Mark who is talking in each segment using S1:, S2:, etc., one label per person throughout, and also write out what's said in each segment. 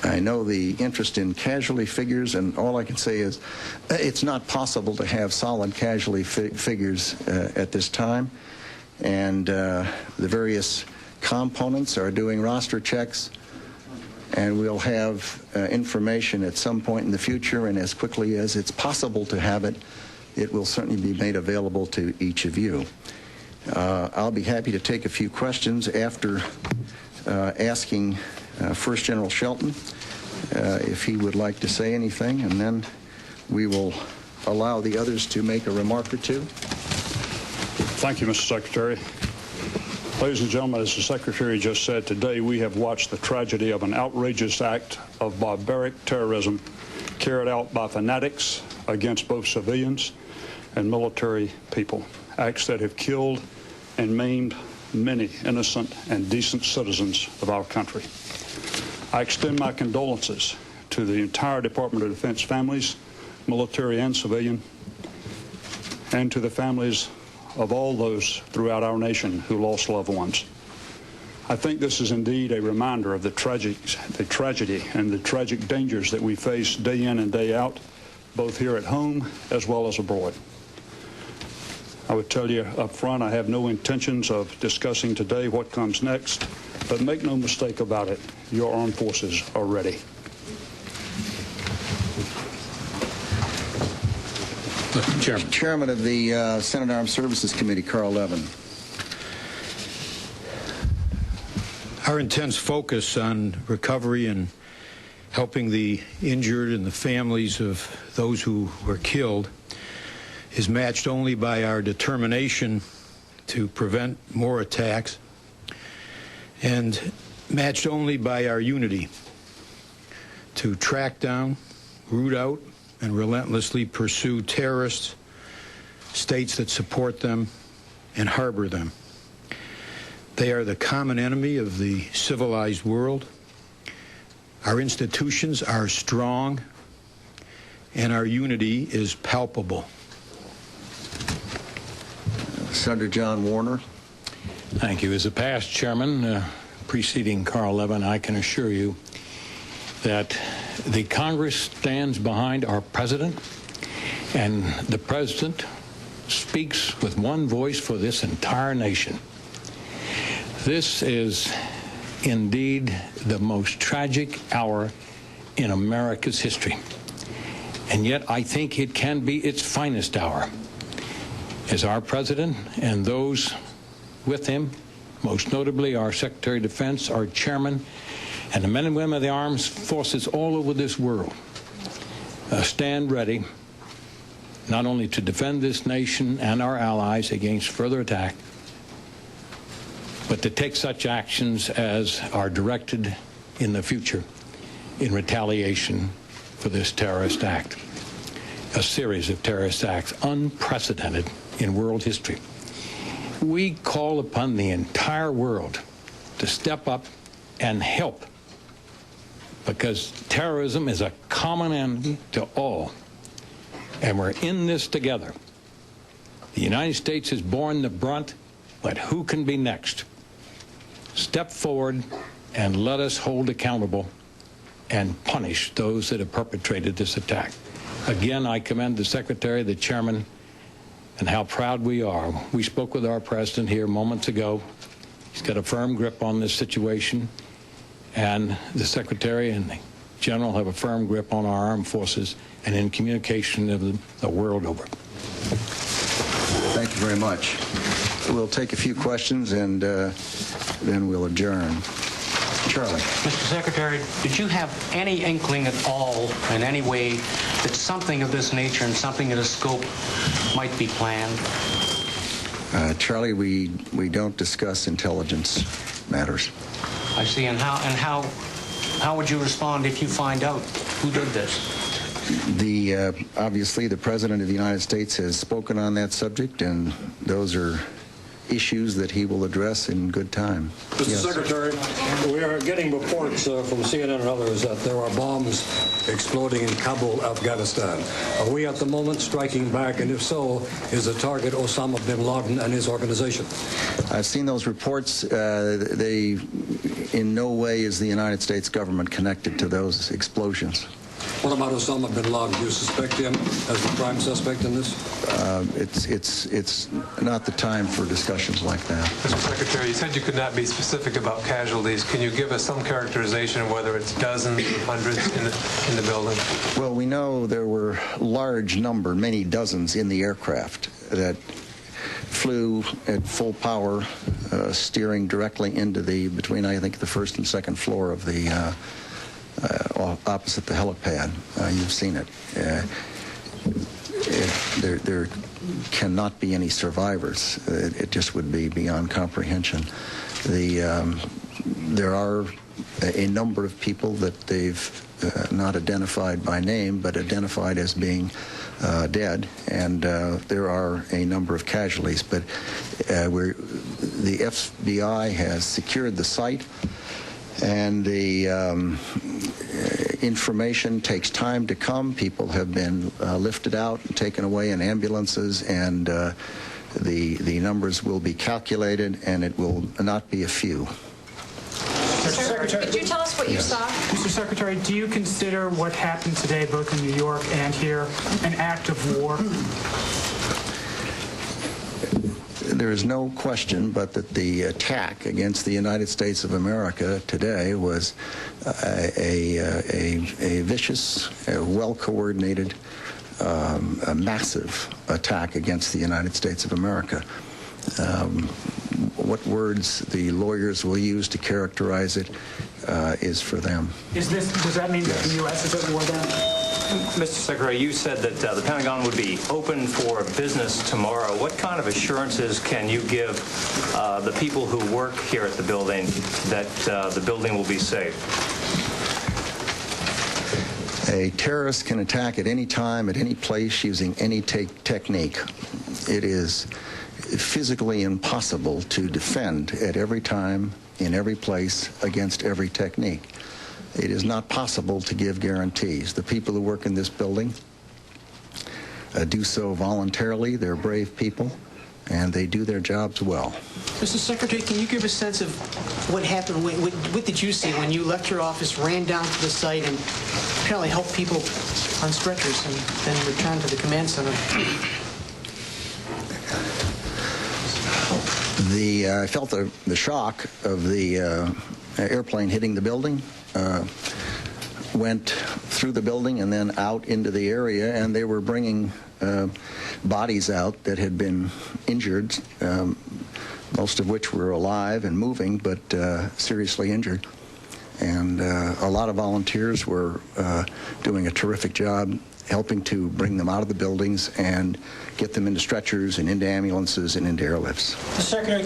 S1: I know the interest in casualty figures, and all I can say is it's not possible to have solid casualty figures at this time. And the various components are doing roster checks, and we'll have information at some point in the future, and as quickly as it's possible to have it, it will certainly be made available to each of you. I'll be happy to take a few questions after asking First General Shelton if he would like to say anything, and then we will allow the others to make a remark or two.
S2: Thank you, Mr. Secretary. Ladies and gentlemen, as the Secretary just said, today we have watched the tragedy of an outrageous act of barbaric terrorism carried out by fanatics against both civilians and military people, acts that have killed and maimed many innocent and decent citizens of our country. I extend my condolences to the entire Department of Defense families, military and civilian, and to the families of all those throughout our nation who lost loved ones. I think this is indeed a reminder of the tragedy and the tragic dangers that we face day in and day out, both here at home as well as abroad. I would tell you up front, I have no intentions of discussing today what comes next, but make no mistake about it, your armed forces are ready.
S1: Chairman of the Senate Armed Services Committee, Carl Levin.
S3: Our intense focus on recovery and helping the injured and the families of those who were killed is matched only by our determination to prevent more attacks and matched only by our unity to track down, root out, and relentlessly pursue terrorists, states that support them, and harbor them. They are the common enemy of the civilized world. Our institutions are strong, and our unity is palpable.
S1: Senator John Warner.
S4: Thank you. As a past chairman preceding Carl Levin, I can assure you that the Congress stands behind our president, and the president speaks with one voice for this entire nation. This is indeed the most tragic hour in America's history, and yet I think it can be its finest hour, as our president and those with him, most notably our Secretary of Defense, our chairman, and the men and women of the armed forces all over this world stand ready not only to defend this nation and our allies against further attack, but to take such actions as are directed in the future in retaliation for this terrorist act, a series of terrorist acts unprecedented in world history. We call upon the entire world to step up and help, because terrorism is a common enemy to all, and we're in this together. The United States has borne the brunt, but who can be next? Step forward and let us hold accountable and punish those that have perpetrated this attack. Again, I commend the Secretary, the Chairman, and how proud we are. We spoke with our President here moments ago. He's got a firm grip on this situation, and the Secretary and the General have a firm grip on our armed forces and in communication of the world over.
S1: Thank you very much. We'll take a few questions and then we'll adjourn. Charlie.
S5: Mr. Secretary, did you have any inkling at all in any way that something of this nature and something of this scope might be planned?
S1: Charlie, we don't discuss intelligence matters.
S5: I see. And how would you respond if you find out who did this?
S1: Obviously, the President of the United States has spoken on that subject, and those are issues that he will address in good time.
S6: Mr. Secretary, we are getting reports from CNN and others that there are bombs exploding in Kabul, Afghanistan. Are we at the moment striking back? And if so, is the target Osama bin Laden and his organization?
S1: I've seen those reports. They, in no way is the United States government connected to those explosions.
S6: What about Osama bin Laden? Do you suspect him as the prime suspect in this?
S1: It's not the time for discussions like that.
S7: Mr. Secretary, you said you could not be specific about casualties. Can you give us some characterization of whether it's dozens or hundreds in the building?
S1: Well, we know there were large number, many dozens in the aircraft that flew at full power, steering directly into between, I think, the first and second floor of the opposite the helipad. You've seen it. There cannot be any survivors. It just would be beyond comprehension. There are a number of people that they've not identified by name, but identified as being dead, and there are a number of casualties. But the FBI has secured the site, and the information takes time to come. People have been lifted out and taken away in ambulances, and the numbers will be calculated, and it will not be a few.
S8: Mr. Secretary, could you tell us what you saw?
S9: Mr. Secretary, do you consider what happened today, both in New York and here, an act of war?
S1: There is no question but that the attack against the United States of America today was a vicious, well-coordinated, a massive attack against the United States of America. What words the lawyers will use to characterize it is for them.
S9: Does that mean that the U.S. is at war then?
S10: Mr. Secretary, you said that the Pentagon would be open for business tomorrow. What kind of assurances can you give the people who work here at the building that the building will be safe?
S1: A terrorist can attack at any time, at any place, using any technique. It is physically impossible to defend at every time, in every place, against every technique. It is not possible to give guarantees. The people who work in this building do so voluntarily. They're brave people, and they do their jobs well.
S11: Mr. Secretary, can you give a sense of what happened? What did you see when you left your office, ran down to the site, and apparently helped people on stretchers and then returned to the command center?
S1: I felt the shock of the airplane hitting the building. Went through the building and then out into the area, and they were bringing bodies out that had been injured, most of which were alive and moving, but seriously injured. And a lot of volunteers were doing a terrific job helping to bring them out of the buildings and get them into stretchers and into ambulances and into airlifts.
S12: Mr. Secretary,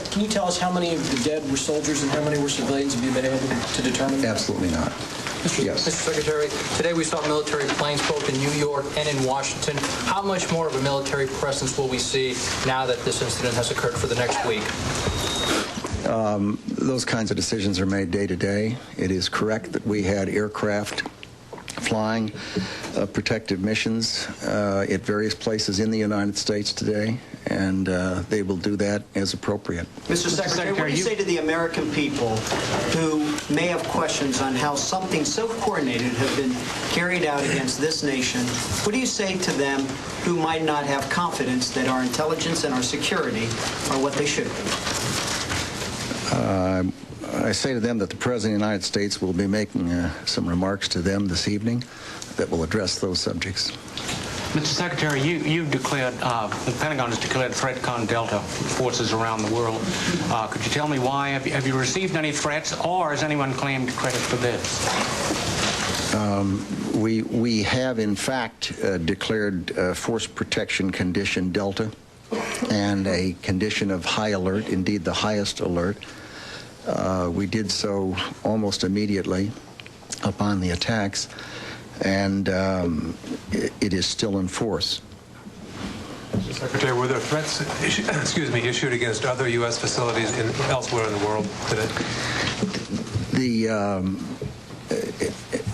S12: can you tell us how many of the dead were soldiers and how many were civilians? Have you been able to determine that?
S1: Absolutely not. Yes.
S12: Mr. Secretary, today we saw military planes both in New York and in Washington. How much more of a military presence will we see now that this incident has occurred for the next week?
S1: Those kinds of decisions are made day to day. It is correct that we had aircraft flying protective missions at various places in the United States today, and they will do that as appropriate.
S11: Mr. Secretary, what do you say to the American people who may have questions on how something so coordinated has been carried out against this nation? What do you say to them who might not have confidence that our intelligence and our security are what they should be?
S1: I say to them that the President of the United States will be making some remarks to them this evening that will address those subjects.
S5: Mr. Secretary, you've declared, the Pentagon has declared threat con Delta forces around the world. Could you tell me why? Have you received any threats, or has anyone claimed credit for this?
S1: We have, in fact, declared force protection condition Delta and a condition of high alert, indeed the highest alert. We did so almost immediately upon the attacks, and it is still in force.
S7: Secretary, were there threats issued against other U.S. facilities elsewhere in the world today?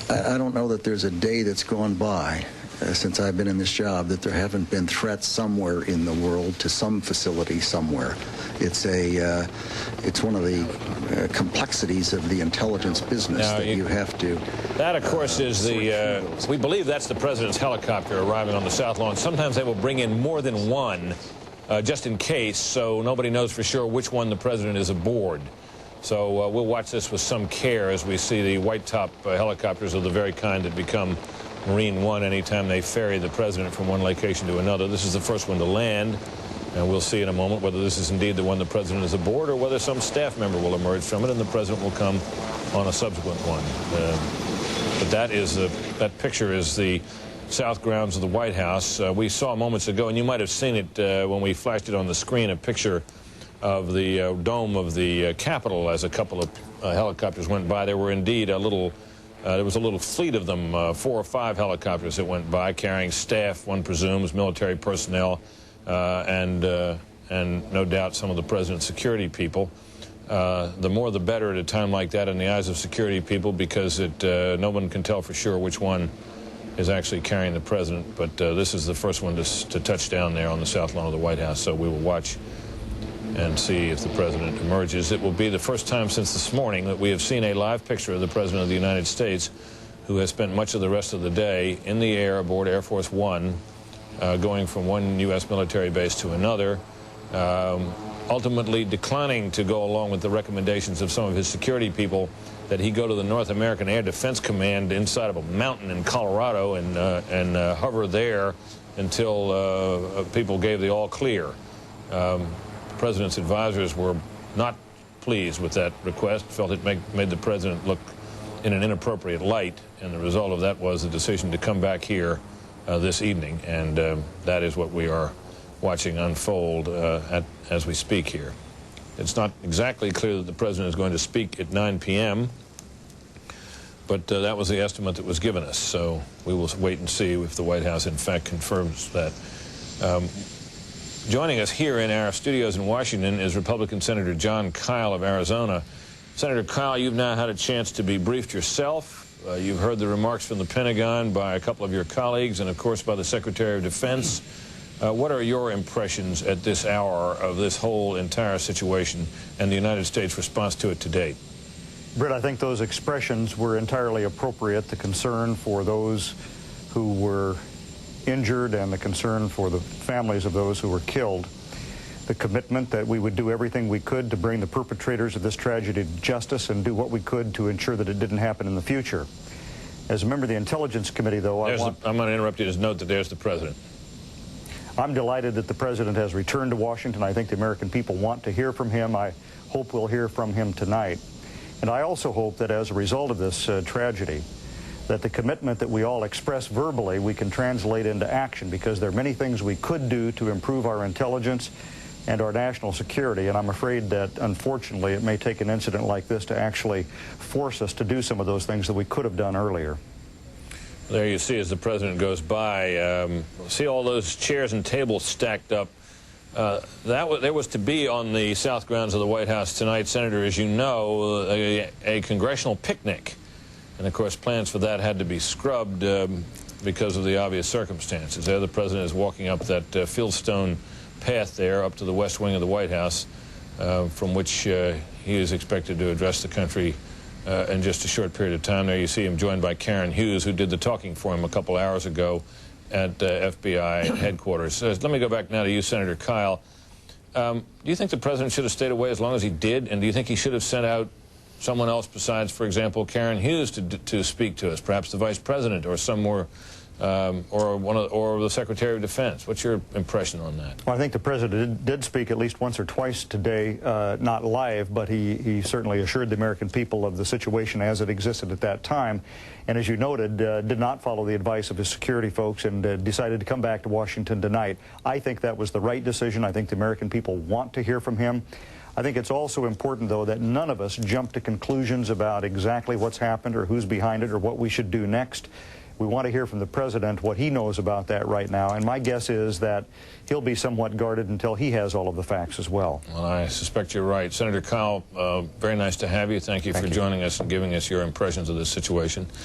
S1: I don't know that there's a day that's gone by since I've been in this job that there haven't been threats somewhere in the world to some facility somewhere. It's one of the complexities of the intelligence business that you have to.
S13: That, of course, is we believe that's the president's helicopter arriving on the South Lawn. Sometimes they will bring in more than one, just in case, so nobody knows for sure which one the president is aboard. So we'll watch this with some care as we see the white-top helicopters of the very kind that become Marine One anytime they ferry the president from one location to another. This is the first one to land, and we'll see in a moment whether this is indeed the one the president is aboard or whether some staff member will emerge from it and the president will come on a subsequent one. But that picture is the south grounds of the White House. We saw moments ago, and you might have seen it when we flashed it on the screen, a picture of the dome of the Capitol as a couple of helicopters went by. There were indeed there was a little fleet of them, 4 or 5 helicopters that went by carrying staff, one presumes, military personnel, and no doubt some of the president's security people. The more the better at a time like that in the eyes of security people, because no one can tell for sure which one is actually carrying the president. But this is the first one to touch down there on the south lawn of the White House, so we will watch and see if the president emerges. It will be the first time since this morning that we have seen a live picture of the president of the United States, who has spent much of the rest of the day in the air aboard Air Force One, going from one U.S. military base to another, ultimately declining to go along with the recommendations of some of his security people that he go to the North American Air Defense Command inside of a mountain in Colorado and hover there until people gave the all clear. The president's advisors were not pleased with that request, felt it made the president look in an inappropriate light, and the result of that was the decision to come back here this evening, and that is what we are watching unfold as we speak here. It's not exactly clear that the president is going to speak at 9 p.m., but that was the estimate that was given us, so we will wait and see if the White House in fact confirms that. Joining us here in our studios in Washington is Republican Senator John Kyle of Arizona. Senator Kyle, you've now had a chance to be briefed yourself. You've heard the remarks from the Pentagon by a couple of your colleagues and, of course, by the Secretary of Defense. What are your impressions at this hour of this whole entire situation and the United States' response to it to date?
S14: Britt, I think those expressions were entirely appropriate. The concern for those who were injured and the concern for the families of those who were killed. The commitment that we would do everything we could to bring the perpetrators of this tragedy to justice and do what we could to ensure that it didn't happen in the future. As a member of the Intelligence Committee, though, I'm going
S13: to interrupt you to note that there's the president.
S14: I'm delighted that the president has returned to Washington. I think the American people want to hear from him. I hope we'll hear from him tonight. And I also hope that as a result of this tragedy, that the commitment that we all express verbally we can translate into action, because there are many things we could do to improve our intelligence and our national security, and I'm afraid that unfortunately it may take an incident like this to actually force us to do some of those things that we could have done earlier.
S13: There you see as the president goes by, see all those chairs and tables stacked up. There was to be on the south grounds of the White House tonight, Senator, as you know, a congressional picnic. And, of course, plans for that had to be scrubbed because of the obvious circumstances. There the president is walking up that fieldstone path there up to the west wing of the White House, from which he is expected to address the country in just a short period of time. There you see him joined by Karen Hughes, who did the talking for him a couple hours ago at FBI headquarters. Let me go back now to you, Senator Kyle. Do you think the president should have stayed away as long as he did, and do you think he should have sent out someone else besides, for example, Karen Hughes to speak to us, perhaps the Vice President or some more, or the Secretary of Defense? What's your impression on that?
S14: Well, I think the President did speak at least once or twice today, not live, but he certainly assured the American people of the situation as it existed at that time. And as you noted, did not follow the advice of his security folks and decided to come back to Washington tonight. I think that was the right decision. I think the American people want to hear from him. I think it's also important, though, that none of us jump to conclusions about exactly what's happened or who's behind it or what we should do next. We want to hear from the president what he knows about that right now, and my guess is that he'll be somewhat guarded until he has all of the facts as well.
S13: Well, I suspect you're right. Senator Kyle, very nice to have you. Thank you for joining us and giving us your impressions of this situation.